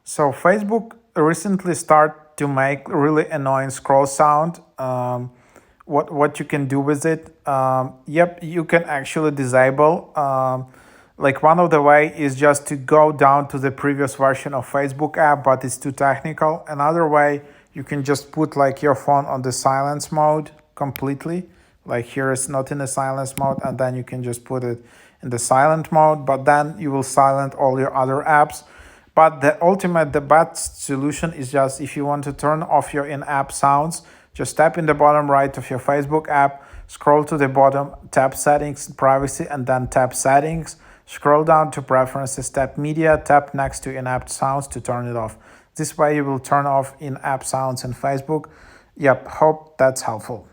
So Facebook recently start to make really annoying scroll sound. What you can do with it? Yep, you can actually disable. Like one of the way is just to go down to the previous version of Facebook app, but it's too technical. Another way, you can just put like your phone on the silence mode completely. Like here it's not in the silence mode, and then you can just put it in the silent mode, but then you will silent all your other apps. But the best solution is just if you want to turn off your in-app sounds, just tap in the bottom right of your Facebook app, scroll to the bottom, tap settings, privacy, and then tap settings. Scroll down to preferences, tap media, tap next to in-app sounds to turn it off. This way you will turn off in-app sounds in Facebook. Yep, hope that's helpful.